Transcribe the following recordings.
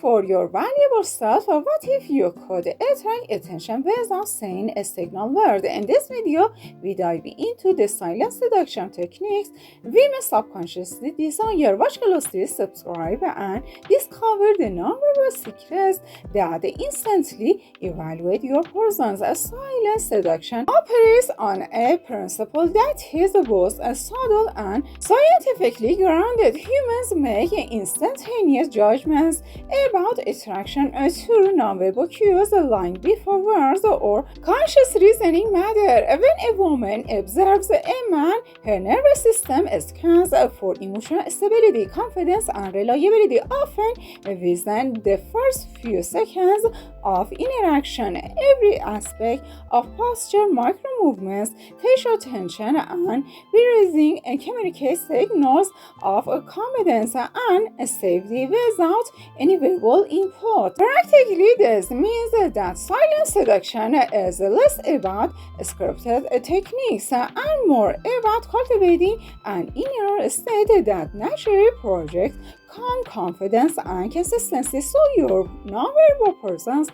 for your valuable self. What if you could attract attention without saying a single word? In this video, we dive into the silent seduction techniques women subconsciously desire. Watch closely, subscribe, and discover the nonverbal secrets that instantly evaluate your person's silent seduction. Operates on a principle that is both subtle and scientifically grounded. Humans make instantaneous judgments about attraction through nonverbal cues lying before words or conscious reasoning matter. When a woman observes a man, her nervous system scans for emotional stability, confidence, and reliability, often within the first few seconds of interaction. Every aspect of posture, micro movements, facial tension, and breathing communicates signals of confidence and safety without any verbal input. Practically, this means that silent seduction is less about scripted techniques and more about cultivating an inner state that naturally projects calm, confidence, and consistency, so your nonverbal presence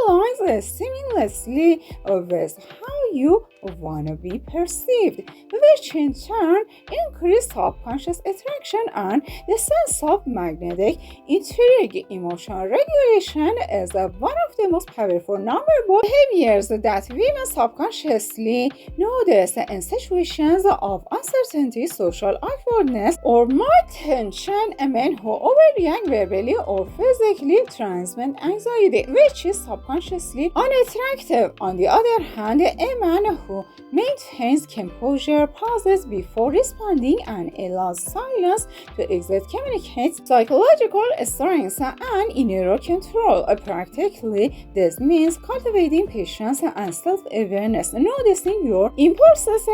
aligns seamlessly with how you want to be perceived, which in turn increases subconscious attraction and the sense of magnetic intrigue. Emotional regulation is one of the most powerful nonverbal behaviors that women subconsciously notice in situations of uncertainty, social awkwardness, or mild tension. Men who overreact verbally or physically transmit anxiety, which is subconsciously unattractive. On the other hand, a man who maintains composure, pauses before responding, and allows silence to exit communicates psychological strength and inner control. Practically, this means cultivating patience and self-awareness, noticing your impulses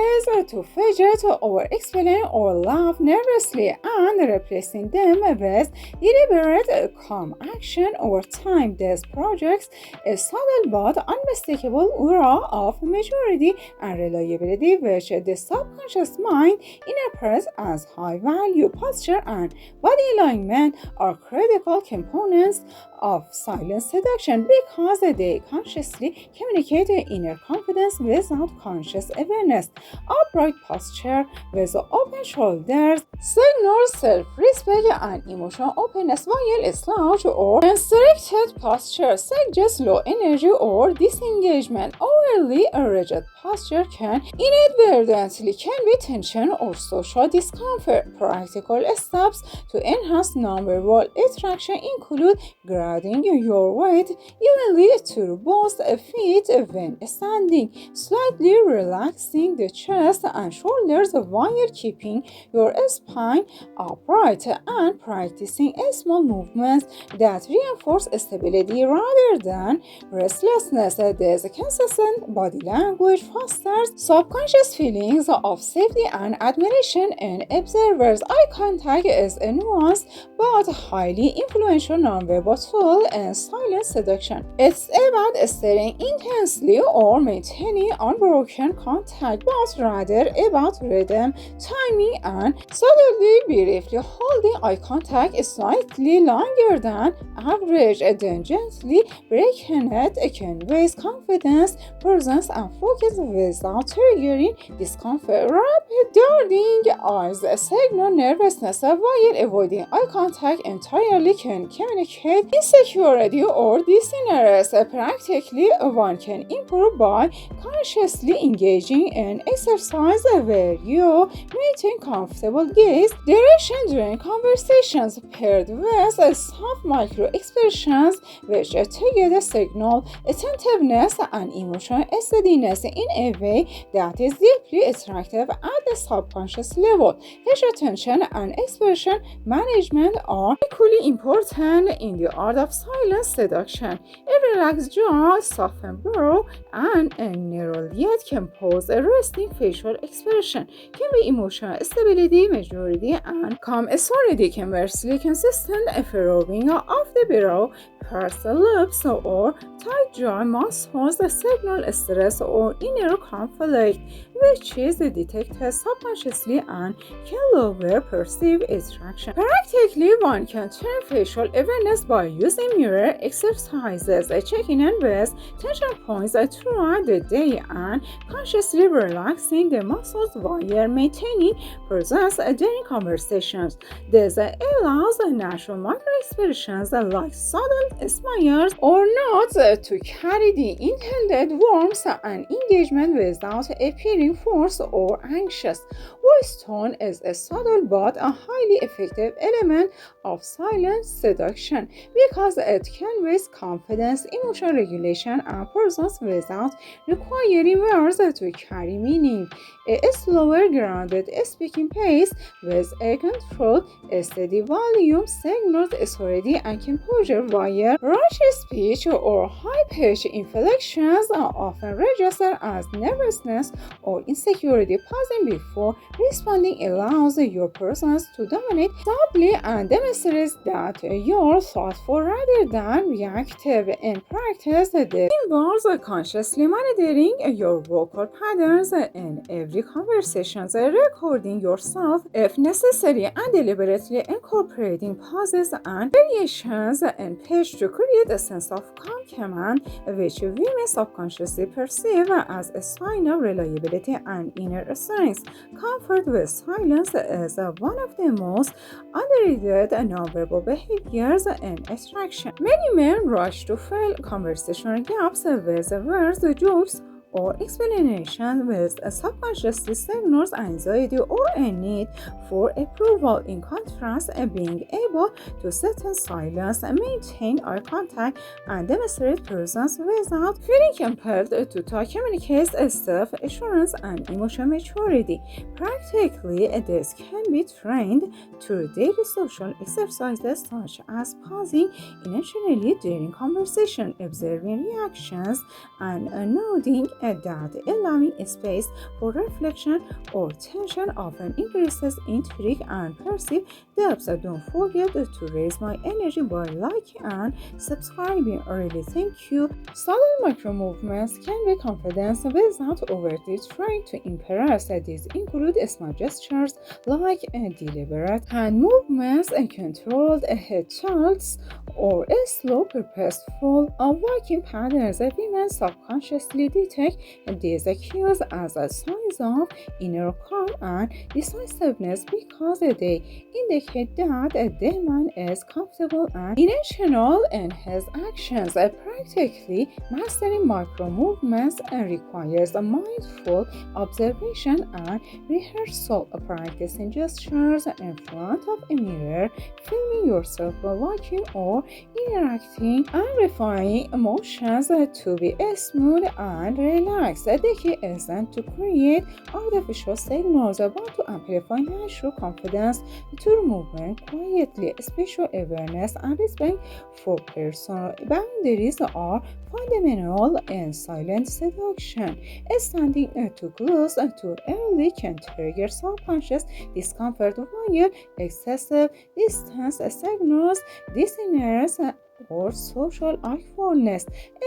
to fidget, over-explain, or laugh nervously, and replacing them with deliberate calm action. Over time, this projects a subtle but unmistakable aura of maturity and reliability, which the subconscious mind interprets as high value. Posture and body alignment are critical components of silent seduction because they consciously communicate inner confidence without conscious awareness. Upright posture with open shoulders signals self-respect and emotional openness, while slouch or constricted posture suggests low energy or disengagement. Overly rigid posture can inadvertently convey tension or social discomfort. Practical steps to enhance nonverbal attraction include grounding your weight evenly to both feet when standing, slightly relaxing the chest and shoulders while keeping your spine upright, and practicing small movements that reinforce stability rather than restlessness. This consistent body language fosters subconscious feelings of safety and admiration in observers. Eye contact is a nuanced but highly influential nonverbal tool in silent seduction. It's about staring intensely or maintaining unbroken contact, but rather about rhythm, timing, and subtly. Briefly holding eye contact slightly longer than average, then gently breaking it conveys confidence, presence, and focus without triggering discomfort. Rapid darting eyes signal nervousness, while avoiding eye contact entirely can communicate insecurity or disinterest. Practically, one can improve by consciously engaging in exercise where you maintain comfortable gaze direction during conversations, paired with soft micro expressions which together signal attentiveness and emotional steadiness in a way that is deeply attractive at the subconscious level. Facial tension and expression management are equally important in the art of silent seduction. A relaxed jaw, softened brow, and a narrow yet composed resting facial expression can be emotional stability, maturity, and calm authority. Conversely, consistent furrowing of the brow, pursed lips, or tight jaw muscles signal stress or inner conflict. which is detected subconsciously and can lower perceived attraction. Practically, one can train facial awareness by using mirror exercises, checking in with tension points throughout the day and consciously relaxing the muscles while maintaining presence during conversations. This allows natural micro-expressions like subtle smiles or nods to carry the intended warmth and engagement without appearing forced or anxious. Voice tone is a subtle but a highly effective element of silent seduction because it conveys confidence, emotional regulation, and presence without requiring words to carry meaning. A slower, grounded speaking pace with a controlled, steady volume signals authority and composure, while rush speech or high-pitched inflections are often registered as nervousness or insecurity. Pausing before responding allows your presence to dominate subtly and demonstrates that you're thoughtful rather than reactive. In practice, this involves consciously monitoring your vocal patterns in every conversation, recording yourself if necessary, and deliberately incorporating pauses and variations in pitch to create a sense of calm command, which we may subconsciously perceive as a sign of reliability and inner strength. Comfort with silence is one of the most underrated nonverbal behaviors in attraction. Many men rush to fill conversational gaps with words, jokes, or explanation with subconsciously signals anxiety or a need for approval. In contrast, being able to sit in silence, maintain eye contact, and demonstrate presence without feeling compelled to talk communicates self-assurance and emotional maturity. Practically, this can be trained through daily social exercises such as pausing intentionally during conversation, observing reactions, and nodding that allowing space for reflection or tension often increases intrigue and perceived depth. Don't forget to raise my energy by liking and subscribing. Really, thank you. Subtle micro movements can be confidence without overtly trying to impress. These include small gestures like deliberate hand movements and controlled head tilts or slow, purposeful walking patterns. Women subconsciously detect these cues as signs of inner calm and decisiveness because they indicate that the man is comfortable and intentional in his actions. Practically, mastering micro movements requires a mindful observation and rehearsal. Practicing gestures in front of a mirror, filming yourself while walking or interacting, and refining emotions to be smooth and relaxed. The key isn't to create artificial signals but to amplify natural confidence through movement quietly. Spatial awareness and respect for personal boundaries are fundamental in silent seduction. Standing too close too early can trigger subconscious discomfort, while excessive distance signals dissonance or social awkwardness.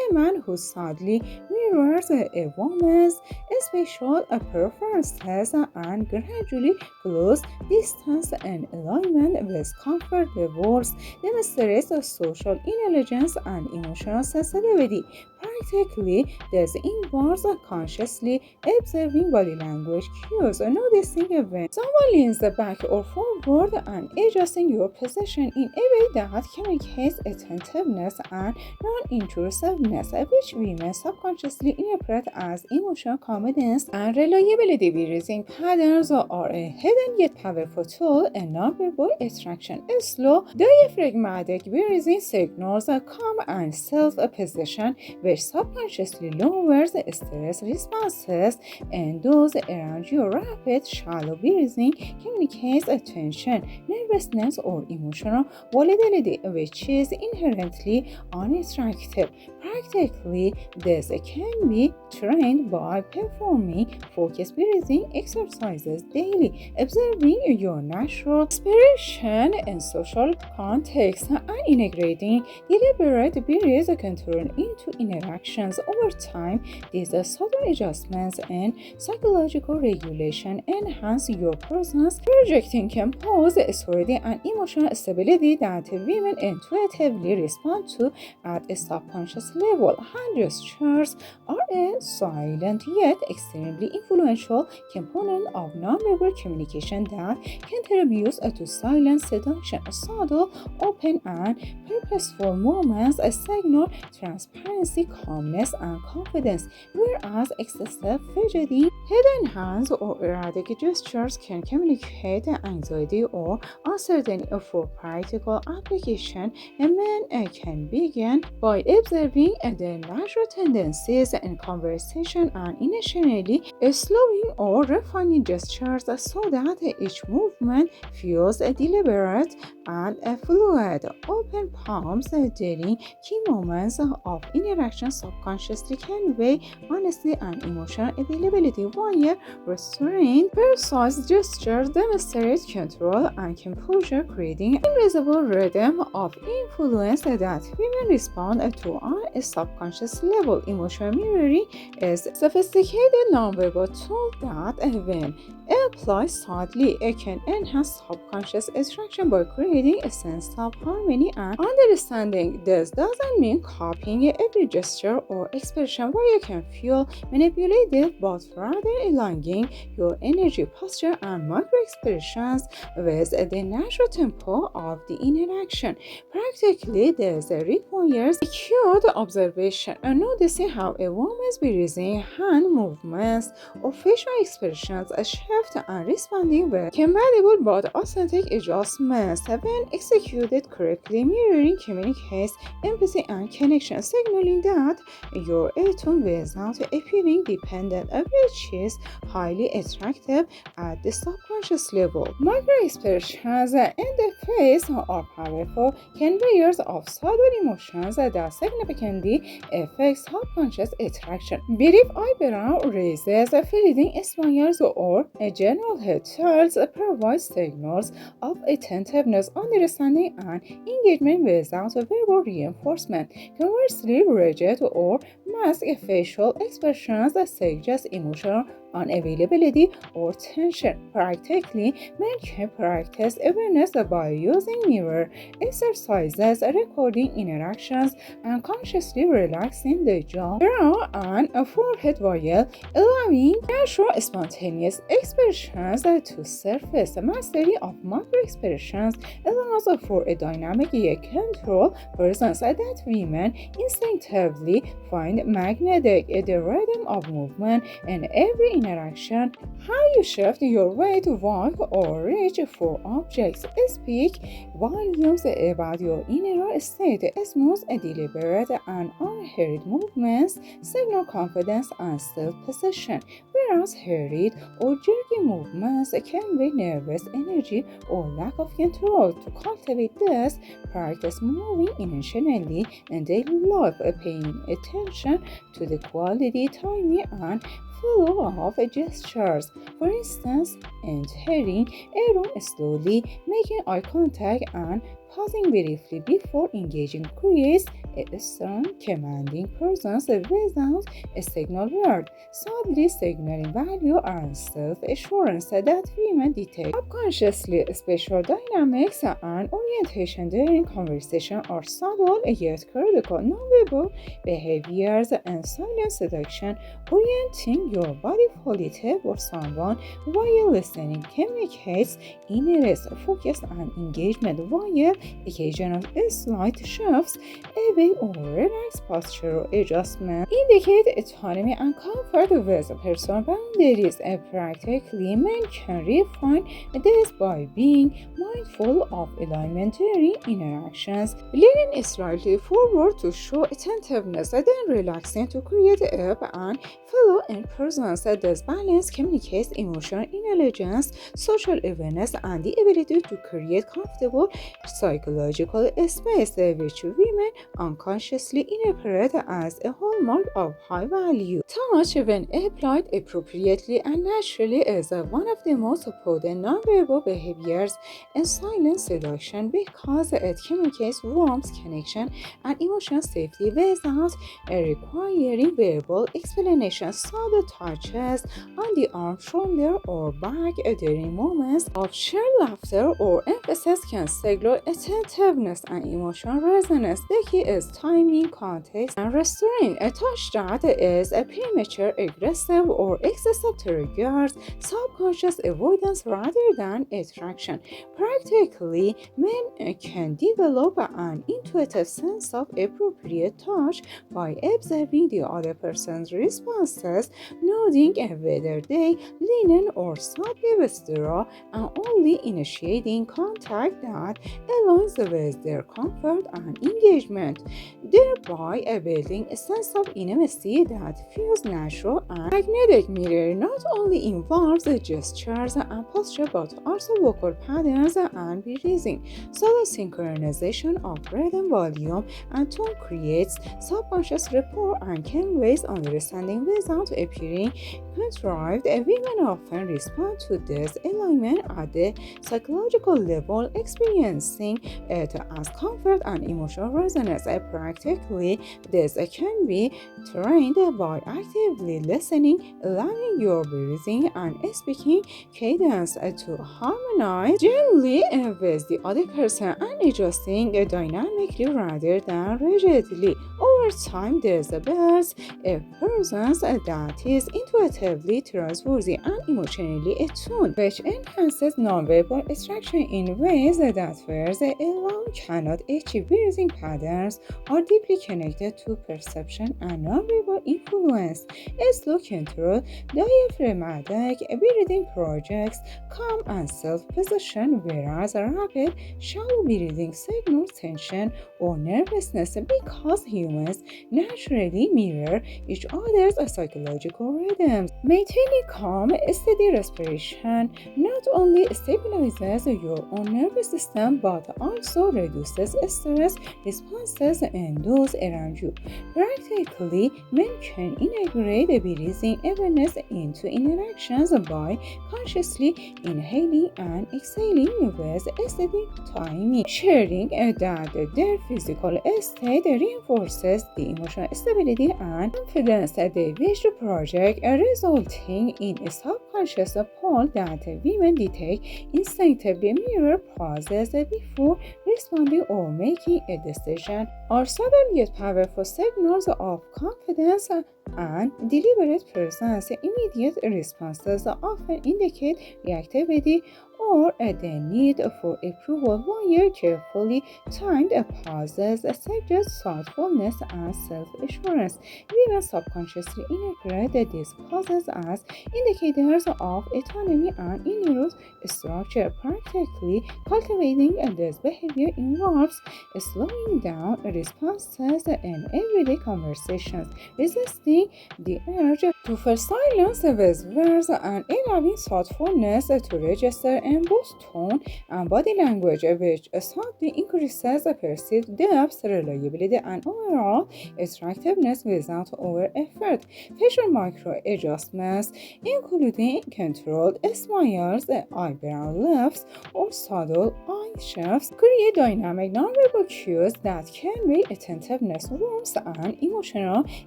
A man who sadly mirrors a woman's special preferences and gradually close distance and alignment with comfort levels demonstrates social intelligence and emotional sensitivity. Practically, this involves consciously observing body language cues, noticing when someone leans back or forward, and adjusting your position in a way that communicates attentiveness and non-intrusiveness, which women subconsciously interpret as emotional confidence and reliability. Breathing patterns are a hidden yet powerful tool in nonverbal attraction. A slow, diaphragmatic breathing signals calm and self-possession, which subconsciously lowers stress responses, and those around you. Rapid, shallow breathing communicates tension, nervousness, or emotional volatility, which is inherent inherently unattractive. Practically, this can be trained by performing focused breathing exercises daily, observing your natural expression in social context, and integrating deliberate breath control into interactions. Over time, these subtle adjustments in psychological regulation enhance your presence, projecting compose, authority, and emotional stability that women intuitively respond to at a subconscious level. Hand gestures are a silent yet extremely influential component of nonverbal communication that contributes to silent seduction. Subtle, open, and purposeful movements signal transparency, calmness, and confidence, whereas excessive fidgeting, hidden hands, or erratic gestures can communicate anxiety or uncertainty. For practical application, a man can begin by observing their natural tendencies in conversation and initially slowing or refining gestures so that each movement feels deliberate and fluid. Open palms during key moments of interaction subconsciously convey honesty and emotional availability, while restrained, precise gestures demonstrate control and composure, creating an invisible rhythm of influence that women respond to on a subconscious level. Emotional mirroring is a sophisticated nonverbal tool that, when applied subtly, it can enhance subconscious attraction by creating a sense of harmony and understanding. This doesn't mean copying every gesture or expression where you can feel manipulated, but rather aligning your energy, posture, and micro expressions with the natural tempo of the interaction. Practically, this requires acute observation and noticing how a woman's breathing, hand movements, or facial expressions shift and responding with compatible but authentic adjustments. When executed correctly, mirroring communicates empathy and connection, signaling that you're attuned without appearing dependent, which is highly attractive at the subconscious level. Micro expressions in the face are powerful conveyors of subtle emotions that significantly affect subconscious attraction. Brief eyebrow raises, fleeting smiles, or a general head tilts provide signals of attentiveness, understanding, and engagement without verbal reinforcement. Conversely, rigid or masked facial expressions suggest emotional unavailability or tension. Practically, men can practice awareness by using mirror exercises, recording interactions, and consciously relaxing the jaw, brow, and forehead while allowing natural, spontaneous expressions to surface. Mastery of micro expressions allows for a dynamic yet controlled presence that women instinctively find magnetic. The rhythm of movement in every interaction, how you shift your weight, walk, or reach for objects, speak volumes about your inner state. Smooth, deliberate, and unhurried movements signal confidence and self-possession, whereas hurried or jerky movements convey nervous energy or lack of control. To cultivate this, practice moving intentionally in daily life, paying attention to the quality, timing, and flow of gestures. For instance, entering a room slowly, making eye contact, and pausing briefly before engaging creates a strong, commanding presence without a signal word, subtly signaling value and self-assurance that women detect. Subconsciously, spatial dynamics and orientation during conversation are subtle yet critical. Nonverbal behaviors and silent seduction, orienting your body fully toward someone while listening, communicates interest, focus, and engagement, while occasional slight shifts away deliberate or relaxed postural adjustment indicate autonomy and comfort with personal boundaries. Practically, men can refine this by being mindful of alignment during interactions, leaning slightly forward to show attentiveness, then relaxing to create ebb and flow in presence. This balance communicates emotional intelligence, social awareness, and the ability to create comfortable psychological space, which women unconsciously interpret as a hallmark of high value. Touch, when applied appropriately and naturally, is one of the most potent nonverbal behaviors in silent seduction because it communicates warmth, connection, and emotional safety without requiring verbal explanations. Subtle touches on the arm, shoulder, or back during moments of shared laughter or emphasis can signal attentiveness and emotional resonance. The key is timing, context, and restoring. A touch that is a premature, aggressive, or excessive triggers subconscious avoidance rather than attraction. Practically, men can develop an intuitive sense of appropriate touch by observing the other person's responses, noting whether they lean in or subtly withdraw, and only initiating contact that aligns with their comfort and engagement, thereby building a sense of intimacy that feels natural and magnetic. Mirror not only involves gestures and posture but also vocal patterns and breathing. So the synchronization of rhythm, volume, and tone creates subconscious rapport and conveys understanding without appearing contrived. Women often respond to this alignment at the psychological level, experiencing it as comfort and emotional resonance. Practically, this can be trained by actively listening, allowing your breathing and speaking cadence to harmonize gently with the other person and adjusting dynamically rather than rigidly. Over time, this builds a presence that is intuitively trustworthy and emotionally attuned, which enhances nonverbal attraction in ways that words alone cannot achieve. Breathing patterns are deeply connected to perception and nonverbal influence. A slow control, diaphragmatic breathing projects calm and self-possession, whereas rapid, shallow breathing signals tension or nervousness because humans naturally mirror each other's psychological rhythms. Maintaining calm, steady respiration not only stabilizes your own nervous system but also reduces stress responses in those around you. Practically, men can integrate breathing awareness into interactions by consciously inhaling and exhaling with steady timing, sharing that their physical state reinforces the emotional stability and confidence that they wish to project, resulting in a subconscious pull that women detect instinctively. Mirror pauses before responding or making a decision are subtle yet powerful signals of confidence and deliberate presence. Immediate responses often indicate reactivity or the need for approval, while carefully timed pauses suggest thoughtfulness and self-assurance. Women subconsciously interpret these pauses as indicators of autonomy and inner structure. Practically, cultivating this behavior involves slowing down responses in everyday conversations, resisting the urge to fill silence with words, and allowing thoughtfulness to register in both tone and body language, which subtly increases perceived depth, reliability, and overall attractiveness without over effort. Facial micro adjustments, including controlled smiles, eyebrow lifts, or subtle eye shifts, create dynamic nonverbal cues that convey attentiveness, warmth, and emotional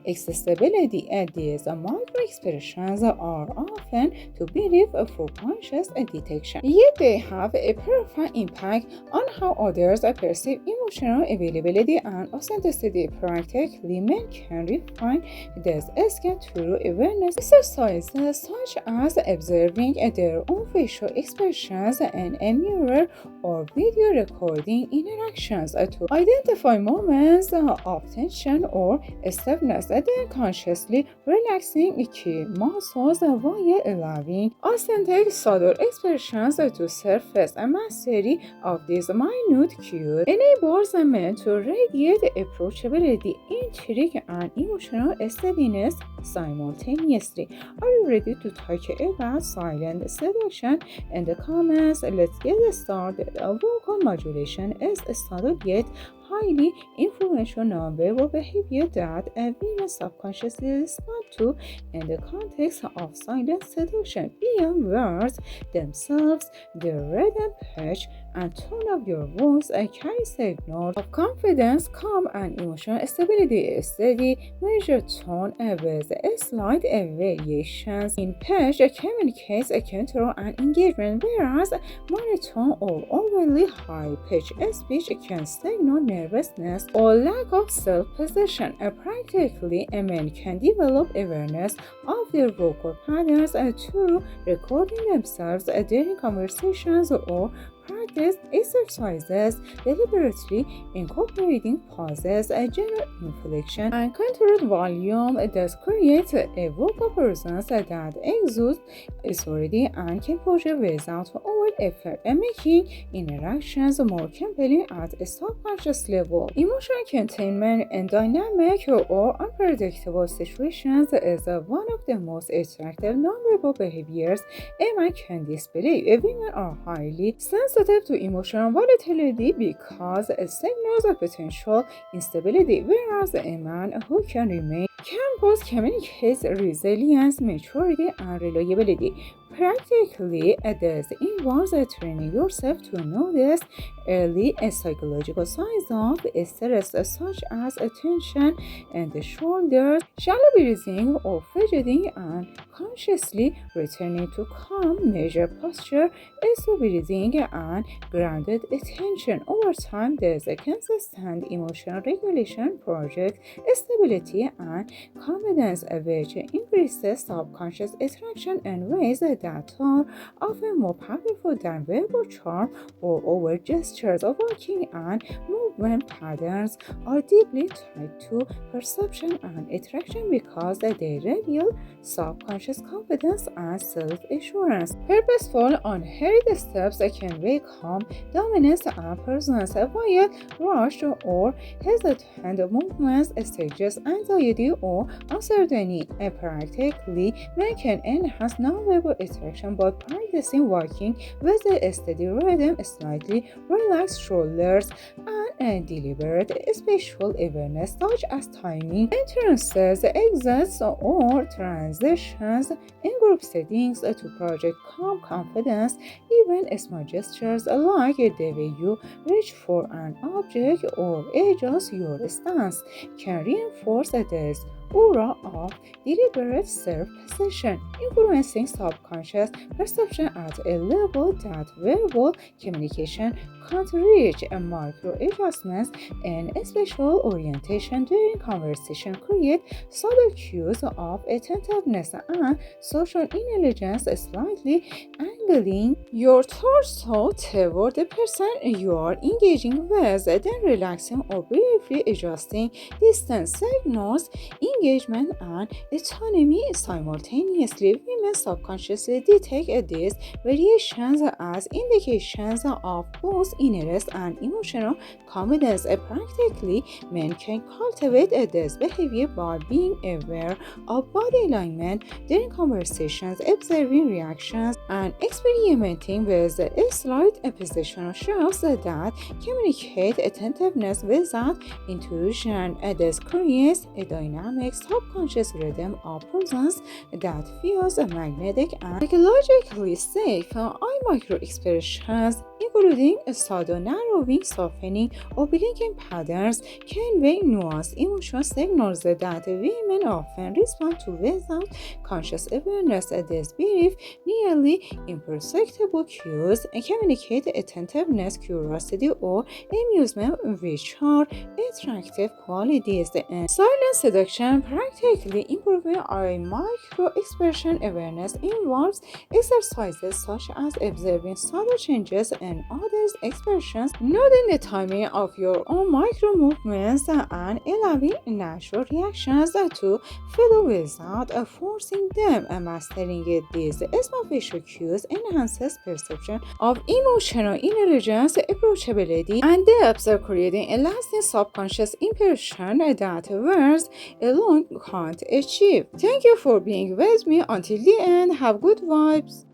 accessibility. These micro expressions are often too brief for conscious detection, yet they have a profound impact on how others perceive emotions emotional availability and authenticity. Practically, men can refine this skill through awareness exercises such as observing their own facial expressions in a mirror or video recording interactions to identify moments of tension or stiffness, then consciously relaxing key muscles while allowing authentic subtle expressions to surface. A mastery of these minute cues enables a man to radiate approachability, intrigue, and emotional steadiness simultaneously. Are you ready to talk about silent seduction? In the comments, let's get started. Vocal modulation is a subtle yet highly influential nonverbal behavior that women subconsciously respond to in the context of silent seduction. Beyond words themselves, the rhythm, pitch, and tone of your voice carry signals of confidence, calm, and emotional stability. A steady, measured tone with slight variations in pitch communicates control and engagement, whereas monotone or overly high-pitched speech can signal nervousness or lack of self-possession. Practically, a man can develop awareness of their vocal patterns through recording themselves during conversations or practice exercises, deliberately incorporating pauses, general inflection, and controlled volume that creates a vocal presence that exudes authority and composure without overt effort, and making interactions more compelling at a subconscious level. Emotional containment in dynamic or unpredictable situations is one of the most attractive nonverbal behaviors a man can display. Women are highly sensitive to emotional volatility because it signals a potential instability, whereas a man who can remain composed communicates resilience, maturity, and reliability. Practically, this involves training yourself to notice early psychological signs of stress, such as tension in the shoulders, shallow breathing, or fidgeting, and consciously returning to calm, measured posture, slow breathing, and grounded attention. Over time, this consistent emotional regulation projects stability and confidence, which increases subconscious attraction in ways that are often more powerful than verbal charm or overt gestures. Walking and movement patterns are deeply tied to perception and attraction because they reveal subconscious confidence and self-assurance. Purposeful, unhurried steps can wake calm, dominance, and presence, while rushed or hesitant movements stages anxiety or uncertainty. Practically, men can enhance nonverbal attraction by practicing walking with a steady rhythm, slightly relaxed shoulders, and deliberate spatial awareness, such as timing entrances, exits, or transitions in group settings to project calm confidence. Even small gestures like the way you reach for an object or adjust your stance can reinforce this aura of deliberate self-possession, influencing subconscious perception at a level that verbal communication can't reach. Micro adjustments in spatial orientation during conversation create subtle cues of attentiveness and social intelligence, slightly angling your torso toward the person you are engaging with, then relaxing or briefly adjusting distance signals engagement and autonomy simultaneously. Women subconsciously detect these variations as indications of both interest and emotional confidence. Practically, men can cultivate this behavior by being aware of body alignment during conversations, observing reactions, and experimenting with slight positional shifts that communicate attentiveness without intrusion. This creates a dynamic dynamic subconscious rhythm of presence that feels magnetic and psychologically safe. Eye micro expressions, including subtle narrowing, softening, or blinking patterns, convey nuanced emotional signals that women often respond to without conscious awareness. This belief nearly imperceptible cues communicate attentiveness, curiosity, or amusement, which are attractive qualities. And silent seduction, practically improving our micro-expression awareness, involves exercises such as observing subtle changes in others' expressions, noting the timing of your own micro movements, and allowing natural reactions to follow without forcing them. Mastering these small facial cues enhances perception of emotional intelligence, approachability, and depth, creating a lasting subconscious impression that words alone can't achieve. Thank you for being with me until the end. Have good vibes.